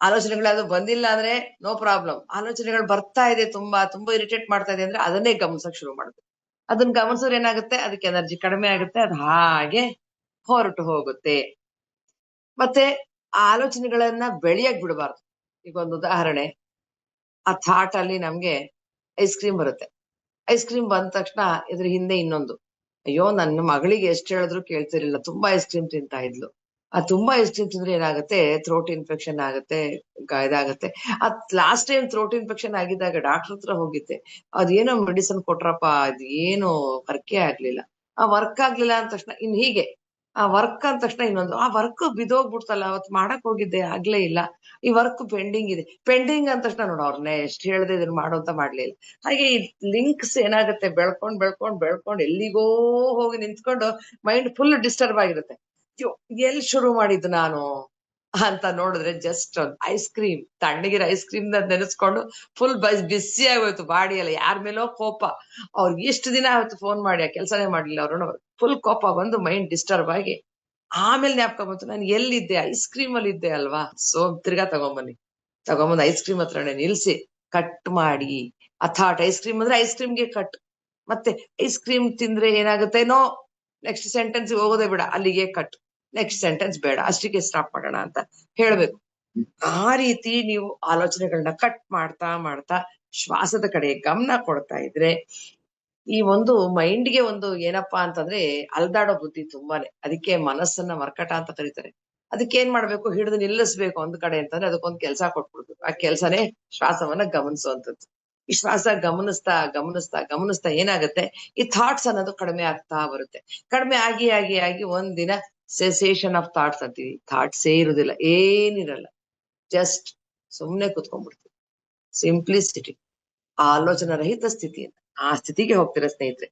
ಆಲೋಚನೆಗಳು ಅದು ಬಂದಿಲ್ಲ ಅಂದ್ರೆ ನೋ ಪ್ರಾಬ್ಲಮ್. ಆಲೋಚನೆಗಳು ಬರ್ತಾ ಇದೆ, ತುಂಬಾ ತುಂಬಾ ಇರಿಟೇಟ್ ಮಾಡ್ತಾ ಇದೆ ಅಂದ್ರೆ ಅದನ್ನೇ ಗಮನಿಸಕ್ ಶುರು ಮಾಡ್ಬೇಕು. ಅದನ್ನ ಗಮನಿಸಿದ್ರೆ ಏನಾಗುತ್ತೆ, ಅದಕ್ಕೆ ಎನರ್ಜಿ ಕಡಿಮೆ ಆಗುತ್ತೆ, ಅದು ಹಾಗೆ ಹೊರಟು ಹೋಗುತ್ತೆ. ಮತ್ತೆ ಆ ಆಲೋಚನೆಗಳನ್ನ ಬೆಳೆಯಕ್ ಬಿಡಬಾರ್ದು. ಈಗ ಒಂದು ಉದಾಹರಣೆ, ಆ ಥಾಟ್ ಅಲ್ಲಿ ನಮ್ಗೆ ಐಸ್ ಕ್ರೀಮ್ ಬರುತ್ತೆ. ಐಸ್ ಕ್ರೀಮ್ ಬಂದ ತಕ್ಷಣ ಇದ್ರ ಹಿಂದೆ ಇನ್ನೊಂದು, ಅಯ್ಯೋ ನನ್ನ ಮಗಳಿಗೆ ಎಷ್ಟ್ ಹೇಳಿದ್ರು ಕೇಳ್ತಿರ್ಲಿಲ್ಲ, ತುಂಬಾ ಐಸ್ ಕ್ರೀಮ್ ತಿಂತಾ ಇದ್ಲು. ಆ ತುಂಬಾ ಐಸ್ ಕ್ರೀಮ್ ತಿಂದ್ರೆ ಏನಾಗುತ್ತೆ, ಥ್ರೋಟ್ ಇನ್ಫೆಕ್ಷನ್ ಆಗುತ್ತೆ, ಇದಾಗತ್ತೆ. ಲಾಸ್ಟ್ ಟೈಮ್ ಥ್ರೋಟ್ ಇನ್ಫೆಕ್ಷನ್ ಆಗಿದ್ದಾಗ ಡಾಕ್ಟರ್ ಹತ್ರ ಹೋಗಿದ್ದೆ, ಅದೇನೋ ಮೆಡಿಸಿನ್ ಕೊಟ್ರಪ್ಪ, ಅದು ಏನು ವರ್ಕೇ ಆಗ್ಲಿಲ್ಲ. ಆ ವರ್ಕ್ ಆಗ್ಲಿಲ್ಲ ಅಂದ ತಕ್ಷಣ ಹೀಗೆ ಆ ವರ್ಕ್ ಅಂದ ತಕ್ಷಣ ಇನ್ನೊಂದು, ಆ ವರ್ಕ್ ಬಿದೋಗ್ಬಿಡ್ತಲ್ಲ, ಅವತ್ ಮಾಡಕ್ ಹೋಗಿದ್ದೆ ಆಗ್ಲೇ ಇಲ್ಲ, ಈ ವರ್ಕ್ ಪೆಂಡಿಂಗ್ ಇದೆ. ಪೆಂಡಿಂಗ್ ಅಂದ ತಕ್ಷಣ ನೋಡು, ಅವ್ರನ್ನೇ ಎಷ್ಟ್ ಹೇಳ್ದೆ ಇದನ್ನ ಮಾಡು ಅಂತ ಮಾಡ್ಲಿಲ್ಲ. ಹಾಗೆ ಈ ಲಿಂಕ್ಸ್ ಏನಾಗುತ್ತೆ, ಬೆಳ್ಕೊಂಡ್ ಬೆಳ್ಕೊಂಡ್ ಬೆಳ್ಕೊಂಡ್ ಎಲ್ಲಿಗೋ ಹೋಗಿ ನಿಂತ್ಕೊಂಡು ಮೈಂಡ್ ಫುಲ್ ಡಿಸ್ಟರ್ಬ್ ಆಗಿರುತ್ತೆ. ಎಲ್ ಶುರು ಮಾಡಿದ್ದು ನಾನು ಅಂತ ನೋಡಿದ್ರೆ ಜಸ್ಟ್ ಒಂದು ಐಸ್ ಕ್ರೀಮ್, ತಣ್ಣಗಿರೋ ಐಸ್ ಕ್ರೀಮ್ ನೆನೆಸ್ಕೊಂಡು ಫುಲ್ ಬಿಸಿ ಆಗೋಯ್ತು ಬಾಡಿ ಎಲ್ಲ. ಯಾರ ಮೇಲೋ ಕೋಪ, ಅವ್ರಿಗೆ ಎಷ್ಟು ದಿನ ಆಯ್ತು ಫೋನ್ ಮಾಡಿ, ಆ ಕೆಲ್ಸನೇ ಮಾಡ್ಲಿಲ್ಲ ಅವ್ರು, ಫುಲ್ ಕೋಪ ಬಂದು ಮೈಂಡ್ ಡಿಸ್ಟರ್ಬ್ ಆಗಿ ಆಮೇಲೆ ಜ್ಞಾಪಕ ಬಂತು, ನಾನು ಎಲ್ಲಿದ್ದೆ, ಐಸ್ ಕ್ರೀಮ್ ಅಲ್ಲಿ ಇದ್ದೆ ಅಲ್ವಾ. ಸೊ ತಿರ್ಗಾ ತಗೊಂಬಂದು ಐಸ್ ಕ್ರೀಮ್ ಹತ್ರನೇ ನಿಲ್ಸಿ ಕಟ್ ಮಾಡಿ, ಅಥಾಟ್ ಐಸ್ ಕ್ರೀಮ್ ಅಂದ್ರೆ ಐಸ್ ಕ್ರೀಮ್ಗೆ ಕಟ್. ಮತ್ತೆ ಐಸ್ ಕ್ರೀಮ್ ತಿಂದ್ರೆ ಏನಾಗುತ್ತೆ, ನೋ ನೆಕ್ಸ್ಟ್ ಸೆಂಟೆನ್ಸ್ ಹೋಗೋದೇ ಬೇಡ, ಅಲ್ಲಿಗೆ ಕಟ್, ನೆಕ್ಸ್ಟ್ ಸೆಂಟೆನ್ಸ್ ಬೇಡ, ಅಷ್ಟಿಗೆ ಸ್ಟಾಪ್ ಮಾಡೋಣ ಅಂತ ಹೇಳ್ಬೇಕು. ಆ ರೀತಿ ನೀವು ಆಲೋಚನೆಗಳನ್ನ ಕಟ್ ಮಾಡ್ತಾ ಮಾಡ್ತಾ ಶ್ವಾಸದ ಕಡೆ ಗಮನ ಕೊಡ್ತಾ ಇದ್ರೆ, ಈ ಒಂದು ಮೈಂಡ್ಗೆ ಒಂದು ಏನಪ್ಪಾ ಅಂತಂದ್ರೆ ಅಲ್ದಾಡೋ ಬುದ್ಧಿ ತುಂಬಾನೇ. ಅದಕ್ಕೆ ಮನಸ್ಸನ್ನ ಮರ್ಕಟ ಅಂತ ಕರೀತಾರೆ. ಅದಕ್ಕೆ ಏನ್ ಮಾಡ್ಬೇಕು, ಹಿಡಿದು ನಿಲ್ಲಿಸ್ಬೇಕು ಒಂದ್ ಕಡೆ ಅಂತಂದ್ರೆ ಅದಕ್ಕೊಂದ್ ಕೆಲಸ ಕೊಟ್ಬಿಡ್ಬೇಕು. ಆ ಕೆಲ್ಸನೇ ಶ್ವಾಸವನ್ನ ಗಮನಿಸುವಂಥದ್ದು. ಈ ಶ್ವಾಸ ಗಮನಿಸ್ತಾ ಗಮನಿಸ್ತಾ ಗಮನಿಸ್ತಾ ಏನಾಗುತ್ತೆ, ಈ ಥಾಟ್ಸ್ ಅನ್ನೋದು ಕಡಿಮೆ ಆಗ್ತಾ ಬರುತ್ತೆ. ಕಡಿಮೆ ಆಗಿ ಆಗಿ ಆಗಿ ಒಂದಿನ ಸೆಸೇಷನ್ ಆಫ್ ಥಾಟ್ಸ್ ಅಂತೀವಿ. ಥಾಟ್ಸೇ ಇರುದಿಲ್ಲ, ಏನಿರಲ್ಲ, ಜಸ್ಟ್ ಸುಮ್ನೆ ಕುತ್ಕೊಂಡ್ಬಿಡ್ತೀವಿ. ಸಿಂಪ್ಲಿಸಿಟಿ, ಆಲೋಚನಾ ರಹಿತ ಸ್ಥಿತಿ, ಆ ಸ್ಥಿತಿಗೆ ಹೋಗ್ತೀರಾ ಸ್ನೇಹಿತರೆ.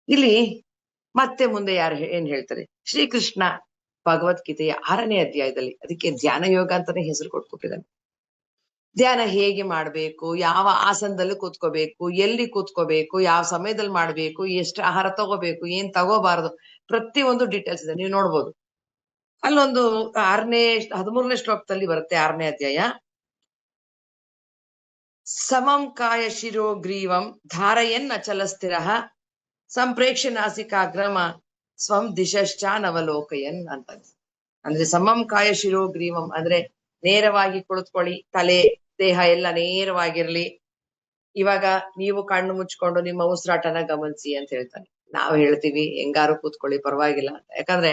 ಇಲ್ಲಿ ಮತ್ತೆ ಮುಂದೆ ಯಾರು ಏನ್ ಹೇಳ್ತಾರೆ, ಶ್ರೀಕೃಷ್ಣ ಭಗವದ್ಗೀತೆಯ 6ನೇ ಅಧ್ಯಾಯದಲ್ಲಿ, ಅದಕ್ಕೆ ಧ್ಯಾನ ಯೋಗ ಅಂತಾನೆ ಹೆಸರು ಕೊಟ್ಬಿಟ್ಟಿದ್ದಾನೆ. ಧ್ಯಾನ ಹೇಗೆ ಮಾಡ್ಬೇಕು, ಯಾವ ಆಸನದಲ್ಲಿ ಕೂತ್ಕೋಬೇಕು, ಎಲ್ಲಿ ಕೂತ್ಕೋಬೇಕು, ಯಾವ ಸಮಯದಲ್ಲಿ ಮಾಡ್ಬೇಕು, ಎಷ್ಟು ಆಹಾರ ತಗೋಬೇಕು, ಏನ್ ತಗೋಬಾರದು, ಪ್ರತಿಯೊಂದು ಡೀಟೇಲ್ಸ್ ಇದೆ, ನೀವು ನೋಡ್ಬೋದು. ಅಲ್ಲೊಂದು 13ನೇ ಶ್ಲೋಕದಲ್ಲಿ ಬರುತ್ತೆ, 6ನೇ ಅಧ್ಯಾಯ. ಸಮಂ ಕಾಯ ಶಿರೋ ಗ್ರೀವಂ ಧಾರಯನ್ ಅಚಲ ಸ್ಥಿರ ಸಂಪ್ರೇಕ್ಷ ನಾಸಿಕಾಗ್ರಮ ಸ್ವಂ ದಿಶಶ್ಚಾನವಲೋಕಯನ್ ಅಂತ. ಅಂದ್ರೆ ಸಮಂ ಕಾಯ ಶಿರೋ ಗ್ರೀವಂ ಅಂದ್ರೆ ನೇರವಾಗಿ ಕುಳಿತುಕೊಳ್ಳಿ, ತಲೆ ದೇಹ ಎಲ್ಲ ನೇರವಾಗಿರ್ಲಿ. ಇವಾಗ ನೀವು ಕಣ್ಣು ಮುಚ್ಕೊಂಡು ನಿಮ್ಮ ಉಸಿರಾಟನ ಗಮನಿಸಿ ಅಂತ ಹೇಳ್ತಾನೆ. ನಾವು ಹೇಳ್ತೀವಿ ಹೆಂಗಾರು ಕೂತ್ಕೊಳ್ಳಿ ಪರವಾಗಿಲ್ಲ ಅಂತ, ಯಾಕಂದ್ರೆ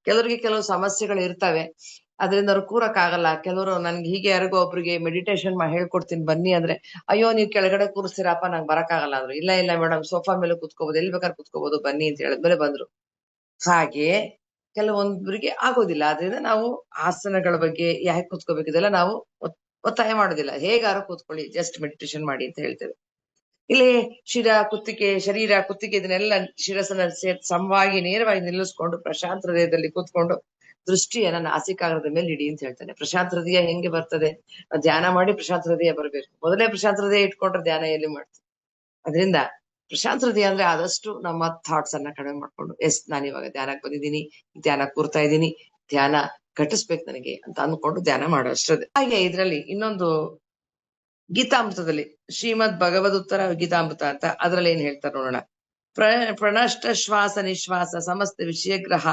ಕೆಲವರಿಗೆ ಕೆಲವು ಸಮಸ್ಯೆಗಳು ಇರ್ತವೆ, ಅದರಿಂದ ಅವ್ರು ಕೂರಕ್ ಆಗಲ್ಲ. ಕೆಲವರು ನನ್ಗೆ ಹೀಗೆ ಯಾರಿಗೋ ಒಬ್ರಿಗೆ ಮೆಡಿಟೇಷನ್ ಹೇಳ್ಕೊಡ್ತೀನಿ ಬನ್ನಿ ಅಂದ್ರೆ, ಅಯ್ಯೋ ನೀವು ಕೆಳಗಡೆ ಕೂರಿಸ್ತೀರಪ್ಪ ನಂಗೆ ಬರಕ್ಕಾಗಲ್ಲ ಅಂದ್ರು. ಇಲ್ಲ ಇಲ್ಲ ಮೇಡಮ್, ಸೋಫಾ ಮೇಲೆ ಕೂತ್ಕೋಬಹುದು, ಎಲ್ಲಿ ಬೇಕಾದ್ರೆ ಕೂತ್ಕೋಬಹುದು ಬನ್ನಿ ಅಂತ ಹೇಳಿದ್ಮೇಲೆ ಬಂದ್ರು. ಹಾಗೆ ಕೆಲವೊಂದ್ರಿಗೆ ಆಗೋದಿಲ್ಲ. ಆದ್ರಿಂದ ನಾವು ಆಸನಗಳ ಬಗ್ಗೆ ಯಾಕೆ ಕೂತ್ಕೋಬೇಕಿದೆಲ್ಲ ನಾವು ಒತ್ತಾಯ ಮಾಡೋದಿಲ್ಲ, ಹೇಗಾರು ಕೂತ್ಕೊಳ್ಳಿ, ಜಸ್ಟ್ ಮೆಡಿಟೇಷನ್ ಮಾಡಿ ಅಂತ ಹೇಳ್ತೇವೆ. ಇಲ್ಲಿ ಶರೀರ ಕುತ್ತಿಗೆ ಇದನ್ನೆಲ್ಲ ಶಿರಸನ್ನ ಸಮವಾಗಿ ನೇರವಾಗಿ ನಿಲ್ಲಿಸ್ಕೊಂಡು ಪ್ರಶಾಂತ ಹೃದಯದಲ್ಲಿ ಕೂತ್ಕೊಂಡು ದೃಷ್ಟಿಯನ್ನ ನಾಸಿಕಾಗ್ರದ ಮೇಲೆ ಇಡಿ ಅಂತ ಹೇಳ್ತಾನೆ. ಪ್ರಶಾಂತ ಹೃದಯ ಹೆಂಗೆ ಬರ್ತದೆ, ಧ್ಯಾನ ಮಾಡಿ ಪ್ರಶಾಂತ ಹೃದಯ ಬರ್ಬೇಕು. ಮೊದಲೇ ಪ್ರಶಾಂತ ಹೃದಯ ಇಟ್ಕೊಂಡ್ರೆ ಧ್ಯಾನ ಎಲ್ಲಿ ಮಾಡ್ತೀವಿ. ಅದರಿಂದ ಪ್ರಶಾಂತ ಹೃದಯ ಅಂದ್ರೆ ಆದಷ್ಟು ನಮ್ಮ ಥಾಟ್ಸ್ ಅನ್ನ ಕಡಿಮೆ ಮಾಡ್ಕೊಂಡು, ನಾನು ಇವಾಗ ಧ್ಯಾನಕ್ಕೆ ಬಂದಿದ್ದೀನಿ, ಧ್ಯಾನ ಕೂರ್ತಾ ಇದ್ದೀನಿ, ಧ್ಯಾನ ಘಟಿಸ್ಬೇಕು ನನಗೆ ಅಂತ ಅಂದ್ಕೊಂಡು ಧ್ಯಾನ ಮಾಡೋ ಅಷ್ಟೇ. ಹಾಗೆ ಇದ್ರಲ್ಲಿ ಇನ್ನೊಂದು ಗೀತಾಮೃತದಲ್ಲಿ, ಶ್ರೀಮದ್ ಭಗವದುತ್ತರ ಗೀತಾಮೃತ ಅಂತ, ಅದ್ರಲ್ಲಿ ಏನ್ ಹೇಳ್ತಾರೆ ನೋಡೋಣ. ಪ್ರಣಷ್ಟ ಶ್ವಾಸ ನಿಶ್ವಾಸ ಸಮಸ್ತ ವಿಷಯಗ್ರಹ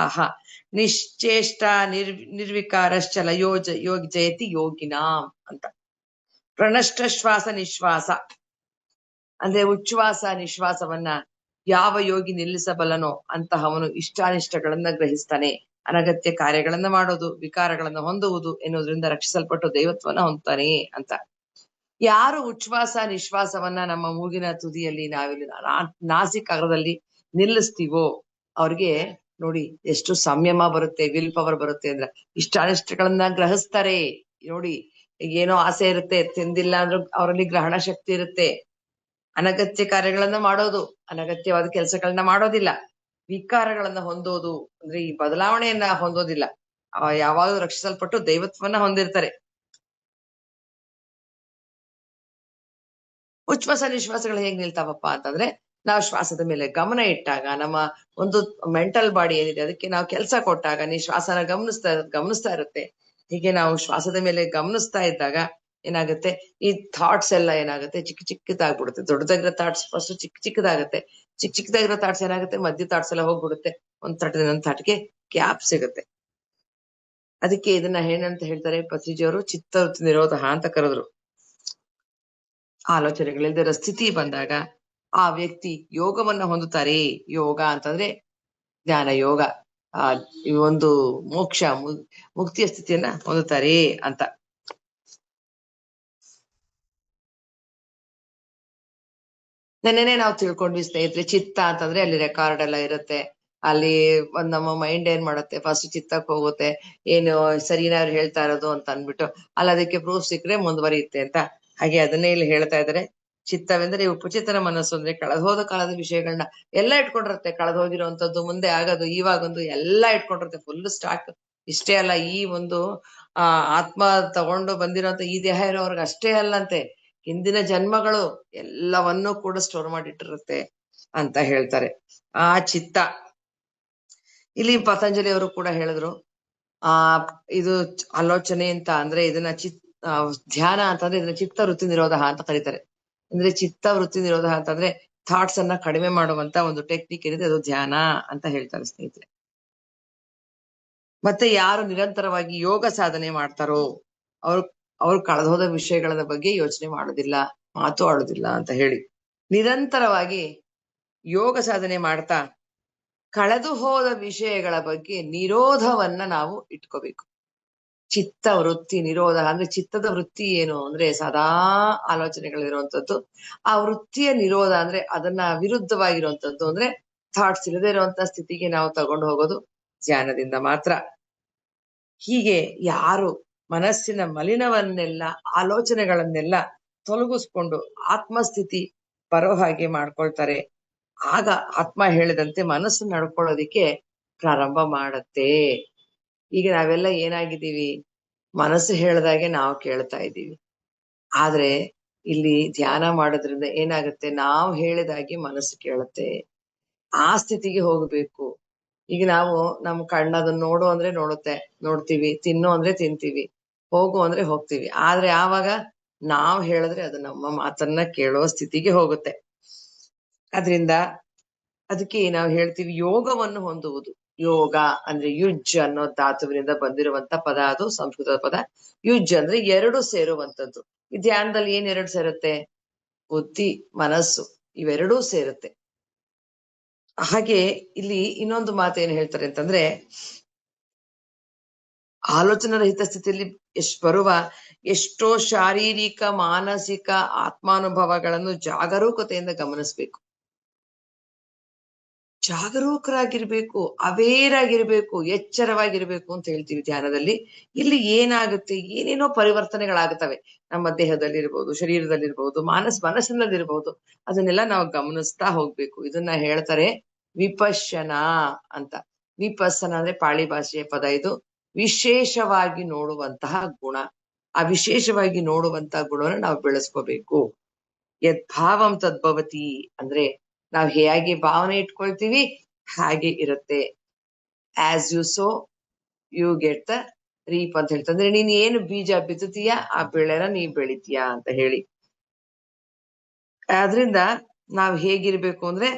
ನಿಶ್ಚೇಷ್ಟ ನಿರ್ವಿಕಾರಶ್ಚಲ ಜಯತಿ ಯೋಗಿನಾಂ ಅಂತ. ಪ್ರಣಷ್ಟ ಶ್ವಾಸ ನಿಶ್ವಾಸ ಅಂದ್ರೆ ಉಚ್ಛ್ವಾಸ ನಿಶ್ವಾಸವನ್ನ ಯಾವ ಯೋಗಿ ನಿಲ್ಲಿಸಬಲ್ಲನೋ ಅಂತಹವನು ಇಷ್ಟಾನಿಷ್ಟಗಳನ್ನ ಗ್ರಹಿಸ್ತಾನೆ, ಅನಗತ್ಯ ಕಾರ್ಯಗಳನ್ನ ಮಾಡೋದು, ವಿಕಾರಗಳನ್ನ ಹೊಂದುವುದು ಎನ್ನುವುದರಿಂದ ರಕ್ಷಿಸಲ್ಪಟ್ಟು ದೈವತ್ವನ ಹೊಂದ್ತಾನೆ ಅಂತ. ಯಾರು ಉಚ್ಛ್ವಾಸ ನಿಶ್ವಾಸವನ್ನ ನಮ್ಮ ಮೂಗಿನ ತುದಿಯಲ್ಲಿ ನಾವಿಲ್ಲಿ ನಾಸಿಕಾಗ್ರದಲ್ಲಿ ನಿಲ್ಲಿಸ್ತೀವೋ ಅವ್ರಿಗೆ ನೋಡಿ ಎಷ್ಟು ಸಂಯಮ ಬರುತ್ತೆ, ವಿಲ್ ಪವರ್ ಬರುತ್ತೆ ಅಂದ್ರೆ. ಇಷ್ಟಾನಿಷ್ಟಗಳನ್ನ ಗ್ರಹಿಸ್ತಾರೆ ನೋಡಿ. ಏನೋ ಆಸೆ ಇರುತ್ತೆ, ತಿಂದಿಲ್ಲ ಅಂದ್ರೂ ಅವರಲ್ಲಿ ಗ್ರಹಣ ಶಕ್ತಿ ಇರುತ್ತೆ. ಅನಗತ್ಯ ಕಾರ್ಯಗಳನ್ನ ಮಾಡೋದು, ಅನಗತ್ಯವಾದ ಕೆಲಸಗಳನ್ನ ಮಾಡೋದಿಲ್ಲ, ವಿಕಾರಗಳನ್ನ ಹೊಂದೋದು ಅಂದ್ರೆ ಈ ಬದಲಾವಣೆಯನ್ನ ಹೊಂದೋದಿಲ್ಲ, ಯಾವಾಗಲೂ ರಕ್ಷಿಸಲ್ಪಟ್ಟು ದೈವತ್ವನ್ನ ಹೊಂದಿರ್ತಾರೆ. ಉಚ್ಛ್ವಾಸ ನಿಶ್ವಾಸಗಳು ಹೇಗ್ ನಿಲ್ತಾವಪ್ಪ ಅಂತಂದ್ರೆ, ನಾವು ಶ್ವಾಸದ ಮೇಲೆ ಗಮನ ಇಟ್ಟಾಗ, ನಮ್ಮ ಒಂದು ಮೆಂಟಲ್ ಬಾಡಿ ಏನಿದೆ ಅದಕ್ಕೆ ನಾವು ಕೆಲಸ ಕೊಟ್ಟಾಗ ಶ್ವಾಸನ ಗಮನಿಸ್ತಾ ಇರುತ್ತೆ. ಹೀಗೆ ನಾವು ಶ್ವಾಸದ ಮೇಲೆ ಗಮನಿಸ್ತಾ ಇದ್ದಾಗ ಏನಾಗುತ್ತೆ, ಈ ಥಾಟ್ಸ್ ಎಲ್ಲ ಏನಾಗುತ್ತೆ, ಚಿಕ್ಕದಾಗ್ಬಿಡುತ್ತೆ. ದೊಡ್ಡದಾಗಿರೋ ಥಾಟ್ಸ್ ಫಸ್ಟ್ ಚಿಕ್ಕದಾಗತ್ತೆ, ಚಿಕ್ಕದಾಗಿರೋ ಥಾಟ್ಸ್ ಏನಾಗುತ್ತೆ, ಮಧ್ಯ ಥಾಟ್ಸ್ ಎಲ್ಲ ಹೋಗ್ಬಿಡುತ್ತೆ, ಒಂದ್ ಥಾಟ್ಗೆ ಗ್ಯಾಪ್ ಸಿಗುತ್ತೆ. ಅದಕ್ಕೆ ಇದನ್ನ ಏನಂತ ಹೇಳ್ತಾರೆ ಪತ್ರಿಜಿಯವರು, ಚಿತ್ತವೃತ್ತಿ ನಿರೋಧ ಅಂತ ಕರೆದ್ರು. ಆಲೋಚನೆಗಳಿಲ್ದಿರೋ ಸ್ಥಿತಿ ಬಂದಾಗ ಆ ವ್ಯಕ್ತಿ ಯೋಗವನ್ನ ಹೊಂದುತ್ತಾರೆ. ಯೋಗ ಅಂತಂದ್ರೆ ಜ್ಞಾನ ಯೋಗ, ಈ ಒಂದು ಮೋಕ್ಷ ಮುಕ್ತಿಯ ಸ್ಥಿತಿಯನ್ನ ಹೊಂದುತ್ತಾರೆ ಅಂತ. ನೆನ್ನೆನೆ ನಾವು ತಿಳ್ಕೊಂಡ್ವಿ ಸ್ನೇಹಿತರೆ, ಚಿತ್ತ ಅಂತಂದ್ರೆ ಅಲ್ಲಿ ರೆಕಾರ್ಡ್ ಎಲ್ಲ ಇರುತ್ತೆ. ಅಲ್ಲಿ ನಮ್ಮ ಮೈಂಡ್ ಏನ್ ಮಾಡುತ್ತೆ, ಫಸ್ಟ್ ಚಿತ್ತಕ್ಕೆ ಹೋಗುತ್ತೆ, ಏನು ಸರಿನಾ ಅವ್ರು ಹೇಳ್ತಾ ಇರೋದು ಅಂತ ಅಂದ್ಬಿಟ್ಟು, ಅಲ್ಲಿ ಅದಕ್ಕೆ ಪ್ರೂಫ್ ಸಿಕ್ಕರೆ ಮುಂದುವರಿಯುತ್ತೆ ಅಂತ. ಹಾಗೆ ಅದನ್ನೇ ಇಲ್ಲಿ ಹೇಳ್ತಾ ಇದಾರೆ. ಚಿತ್ತವೆಂದ್ರೆ ಉಪಚಿತನ ಮನಸ್ಸು, ಅಂದ್ರೆ ಕಳೆದೋದ ಕಾಲದ ವಿಷಯಗಳನ್ನ ಎಲ್ಲ ಇಟ್ಕೊಂಡಿರುತ್ತೆ. ಕಳೆದೋಗಿರುವಂತದ್ದು, ಮುಂದೆ ಆಗೋದು, ಇವಾಗೊಂದು ಎಲ್ಲ ಇಟ್ಕೊಂಡಿರುತ್ತೆ ಫುಲ್ ಸ್ಟಾಕ್. ಇಷ್ಟೇ ಅಲ್ಲ, ಈ ಒಂದು ಆತ್ಮ ತಗೊಂಡು ಬಂದಿರೋಂತ ಈ ದೇಹ ಇರೋರ್ಗೆ ಅಷ್ಟೇ ಅಲ್ಲಂತೆ, ಹಿಂದಿನ ಜನ್ಮಗಳು ಎಲ್ಲವನ್ನೂ ಕೂಡ ಸ್ಟೋರ್ ಮಾಡಿಟ್ಟಿರುತ್ತೆ ಅಂತ ಹೇಳ್ತಾರೆ. ಆ ಚಿತ್ತ ಇಲ್ಲಿ ಪತಂಜಲಿ ಅವರು ಕೂಡ ಹೇಳಿದ್ರು, ಇದು ಆಲೋಚನೆ ಅಂತ ಅಂದ್ರೆ ಇದನ್ನ ಧ್ಯಾನ ಅಂತಂದ್ರೆ ಇದನ್ನ ಚಿತ್ತ ವೃತ್ತಿ ನಿರೋಧ ಅಂತ ಕರೀತಾರೆ. ಅಂದ್ರೆ ಚಿತ್ತ ವೃತ್ತಿ ನಿರೋಧ ಅಂತಂದ್ರೆ ಥಾಟ್ಸ್ ಅನ್ನ ಕಡಿಮೆ ಮಾಡುವಂತ ಒಂದು ಟೆಕ್ನಿಕ್ ಏನಿದೆ, ಅದು ಧ್ಯಾನ ಅಂತ ಹೇಳ್ತಾರೆ ಸ್ನೇಹಿತರೆ. ಮತ್ತೆ ಯಾರು ನಿರಂತರವಾಗಿ ಯೋಗ ಸಾಧನೆ ಮಾಡ್ತಾರೋ ಅವ್ರು ಕಳೆದೋದ ವಿಷಯಗಳ ಬಗ್ಗೆ ಯೋಚನೆ ಮಾಡೋದಿಲ್ಲ, ಮಾತು ಆಡೋದಿಲ್ಲ ಅಂತ ಹೇಳಿ. ನಿರಂತರವಾಗಿ ಯೋಗ ಸಾಧನೆ ಮಾಡ್ತಾ ಕಳೆದು ಹೋದ ವಿಷಯಗಳ ಬಗ್ಗೆ ನಿರೋಧವನ್ನ ನಾವು ಇಟ್ಕೋಬೇಕು. ಚಿತ್ತ ವೃತ್ತಿ ನಿರೋಧ ಅಂದ್ರೆ ಚಿತ್ತದ ವೃತ್ತಿ ಏನು ಅಂದ್ರೆ ಸದಾ ಆಲೋಚನೆಗಳಿರುವಂತದ್ದು. ಆ ವೃತ್ತಿಯ ನಿರೋಧ ಅಂದ್ರೆ ಅದನ್ನ ವಿರುದ್ಧವಾಗಿರುವಂತದ್ದು, ಅಂದ್ರೆ ಥಾಟ್ಸ್ ಇಲ್ಲದೆ ಇರುವಂತ ಸ್ಥಿತಿಗೆ ನಾವು ತಗೊಂಡು ಹೋಗೋದು ಧ್ಯಾನದಿಂದ ಮಾತ್ರ. ಹೀಗೆ ಯಾರು ಮನಸ್ಸಿನ ಮಲಿನವನ್ನೆಲ್ಲ ಆಲೋಚನೆಗಳನ್ನೆಲ್ಲ ತೊಲಗಿಸ್ಕೊಂಡು ಆತ್ಮಸ್ಥಿತಿ ಬರೋ ಹಾಗೆ ಮಾಡ್ಕೊಳ್ತಾರೆ. ಆಗ ಆತ್ಮ ಹೇಳಿದಂತೆ ಮನಸ್ಸು ನಡ್ಕೊಳ್ಳೋದಿಕ್ಕೆ ಪ್ರಾರಂಭ ಮಾಡತ್ತೆ. ಈಗ ನಾವೆಲ್ಲ ಏನಾಗಿದ್ದೀವಿ, ಮನಸ್ಸು ಹೇಳ್ದಾಗೆ ನಾವು ಕೇಳ್ತಾ ಇದ್ದೀವಿ. ಆದ್ರೆ ಇಲ್ಲಿ ಧ್ಯಾನ ಮಾಡೋದ್ರಿಂದ ಏನಾಗುತ್ತೆ, ನಾವು ಹೇಳಿದಾಗೆ ಮನಸ್ಸು ಕೇಳುತ್ತೆ. ಆ ಸ್ಥಿತಿಗೆ ಹೋಗ್ಬೇಕು. ಈಗ ನಾವು ನಮ್ ಕಣ್ಣದನ್ನ ನೋಡು ಅಂದ್ರೆ ನೋಡ್ತೀವಿ, ತಿನ್ನು ಅಂದ್ರೆ ತಿಂತೀವಿ, ಹೋಗು ಅಂದ್ರೆ ಹೋಗ್ತೀವಿ. ಆದ್ರೆ ಆವಾಗ ನಾವ್ ಹೇಳಿದ್ರೆ ಅದು ನಮ್ಮ ಮಾತನ್ನ ಕೇಳೋ ಸ್ಥಿತಿಗೆ ಹೋಗುತ್ತೆ. ಅದ್ರಿಂದ ಅದಕ್ಕೆ ನಾವು ಹೇಳ್ತೀವಿ ಯೋಗವನ್ನು ಹೊಂದುವುದು. ಯೋಗ ಅಂದ್ರೆ ಯುಜ್ ಅನ್ನೋ ಧಾತುವಿನಿಂದ ಬಂದಿರುವಂತ ಪದ, ಅದು ಸಂಸ್ಕೃತದ ಪದ. ಯುಜ್ ಅಂದ್ರೆ ಎರಡು ಸೇರುವಂತದ್ದು. ಈ ಧ್ಯಾನದಲ್ಲಿ ಏನ್ ಎರಡು ಸೇರುತ್ತೆ? ಬುದ್ಧಿ, ಮನಸ್ಸು ಇವೆರಡೂ ಸೇರುತ್ತೆ. ಹಾಗೆ ಇಲ್ಲಿ ಇನ್ನೊಂದು ಮಾತು ಏನ್ ಹೇಳ್ತಾರೆ ಅಂತಂದ್ರೆ, ಆಲೋಚನಾ ರಹಿತ ಸ್ಥಿತಿಯಲ್ಲಿ ಬರುವ ಎಷ್ಟೋ ಶಾರೀರಿಕ, ಮಾನಸಿಕ ಆತ್ಮಾನುಭವಗಳನ್ನು ಜಾಗರೂಕತೆಯಿಂದ ಗಮನಿಸ್ಬೇಕು. ಜಾಗರೂಕರಾಗಿರ್ಬೇಕು, ಅವೇರ್ ಆಗಿರ್ಬೇಕು, ಎಚ್ಚರವಾಗಿರ್ಬೇಕು ಅಂತ ಹೇಳ್ತೀವಿ ಧ್ಯಾನದಲ್ಲಿ. ಇಲ್ಲಿ ಏನಾಗುತ್ತೆ, ಏನೇನೋ ಪರಿವರ್ತನೆಗಳಾಗುತ್ತವೆ ನಮ್ಮ ದೇಹದಲ್ಲಿರ್ಬೋದು, ಶರೀರದಲ್ಲಿರ್ಬೋದು, ಮನಸ್ಸಿನಲ್ಲಿರ್ಬೋದು. ಅದನ್ನೆಲ್ಲ ನಾವು ಗಮನಿಸ್ತಾ ಹೋಗ್ಬೇಕು. ಇದನ್ನ ಹೇಳ್ತಾರೆ ವಿಪಶ್ಯನ ಅಂತ. ವಿಪස්සನ ಅಂದ್ರೆ ಪಾಳಿ ಭಾಷೆಯ ಪದ ಇದು. ವಿಶೇಷವಾಗಿ ನೋಡುವಂತಹ ಗುಣ. ಆ ವಿಶೇಷವಾಗಿ ನೋಡುವಂತಹ ಗುಣವನ್ನು ನಾವು ಬೆಳೆಸ್ಕೋಬೇಕು. ಯದ್ಭಾವಂ ತದ್ಭವತಿ ಅಂದ್ರೆ ನಾವ್ ಹೇಗೆ ಭಾವನೆ ಇಟ್ಕೊಳ್ತೀವಿ ಹಾಗೆ ಇರುತ್ತೆ. As you sow you get the reap ಅಂತ ಹೇಳ್ತಾರೆ. ಅಂದ್ರೆ ನೀನ್ ಏನು ಬೀಜ ಬಿತ್ತುತ್ತೀಯ ಆ ಬೆಳೆನ ನೀ ಬೆಳಿತೀಯ ಅಂತ ಹೇಳಿ. ಆದ್ರಿಂದ ನಾವ್ ಹೇಗಿರ್ಬೇಕು ಅಂದ್ರೆ,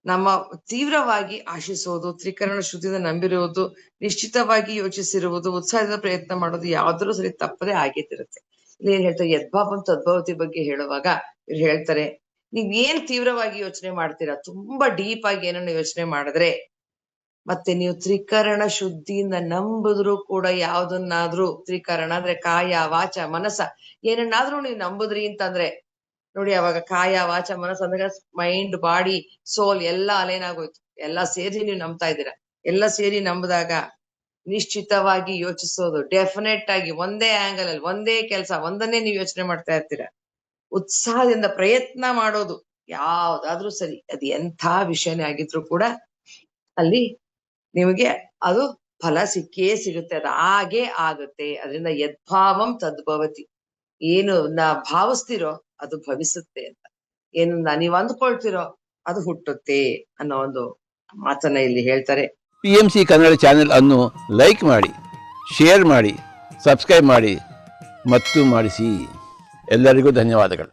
ನಮ್ಮ ತೀವ್ರವಾಗಿ ಆಶಿಸೋದು, ತ್ರಿಕರಣ ಶುದ್ಧಿಯಿಂದ ನಂಬಿರುವುದು, ನಿಶ್ಚಿತವಾಗಿ ಯೋಚಿಸಿರುವುದು, ಉತ್ಸಾಹದಿಂದ ಪ್ರಯತ್ನ ಮಾಡೋದು ಯಾವ್ದಾದ್ರು ಸರಿ ತಪ್ಪದೆ ಆಗೇತಿರುತ್ತೆ. ಇಲ್ಲಿ ಏನ್ ಹೇಳ್ತಾರೆ, ಯದ್ಭಾವಂ ತದ್ಭವತಿ ಬಗ್ಗೆ ಹೇಳುವಾಗ ಇವ್ರು ಹೇಳ್ತಾರೆ, ನೀವ್ ಏನ್ ತೀವ್ರವಾಗಿ ಯೋಚನೆ ಮಾಡ್ತೀರಾ, ತುಂಬಾ ಡೀಪ್ ಆಗಿ ಏನನ್ನ ಯೋಚನೆ ಮಾಡಿದ್ರೆ, ಮತ್ತೆ ನೀವು ತ್ರಿಕರಣ ಶುದ್ಧಿಯಿಂದ ನಂಬಿದ್ರು ಕೂಡ ಯಾವ್ದನ್ನಾದ್ರೂ, ತ್ರಿಕರಣ ಅಂದ್ರೆ ಕಾಯ ವಾಚ ಮನಸ್ಸ, ಏನನ್ನಾದ್ರೂ ನೀವು ನಂಬುದ್ರಿ ಅಂತಂದ್ರೆ ನೋಡಿ, ಅವಾಗ ಕಾಯ ವಾಚ ಮನಸ್ಸು ಅಂದ್ರೆ ಮೈಂಡ್, ಬಾಡಿ, ಸೋಲ್ ಎಲ್ಲ ಅಲೈನ್ ಆಗೋಯ್ತು. ಎಲ್ಲ ಸೇರಿ ನೀವು ನಂಬ್ತಾ ಇದ್ದೀರಾ. ಎಲ್ಲ ಸೇರಿ ನಂಬಿದಾಗ ನಿಶ್ಚಿತವಾಗಿ ಯೋಚಿಸೋದು, ಡೆಫಿನೆಟ್ ಆಗಿ ಒಂದೇ ಆಂಗಲ್ ಅಲ್ಲಿ ಒಂದೇ ಕೆಲಸ ಒಂದನ್ನೇ ನೀವು ಯೋಚನೆ ಮಾಡ್ತಾ ಇರ್ತೀರಾ. ಉತ್ಸಾಹದಿಂದ ಪ್ರಯತ್ನ ಮಾಡೋದು ಯಾವ್ದಾದ್ರೂ ಸರಿ, ಅದು ಎಂಥ ವಿಷಯನೇ ಆಗಿದ್ರು ಕೂಡ ಅಲ್ಲಿ ನಿಮಗೆ ಅದು ಫಲ ಸಿಕ್ಕೇ ಸಿಗುತ್ತೆ. ಅದು ಹಾಗೆ ಆಗುತ್ತೆ. ಅದರಿಂದ ಯದ್ಭಾವಂ ತದ್ಭವತಿ, ಏನು ಭಾವಿಸ್ತಿರೋ ಅದು ಭವಿಸುತ್ತೆ ಅಂತ. ಏನನ್ನ ನೀವ್ ಅಂದ್ಕೊಳ್ತಿರೋ ಅದು ಹುಟ್ಟುತ್ತೆ ಅನ್ನೋ ಒಂದು ಮಾತನ್ನ ಇಲ್ಲಿ ಹೇಳ್ತಾರೆ. PMC ಕನ್ನಡ ಚಾನೆಲ್ ಅನ್ನು ಲೈಕ್ ಮಾಡಿ, ಶೇರ್ ಮಾಡಿ, ಸಬ್ಸ್ಕ್ರೈಬ್ ಮಾಡಿ ಮತ್ತು ಮಾಡಿಸಿ. ಎಲ್ಲರಿಗೂ ಧನ್ಯವಾದಗಳು.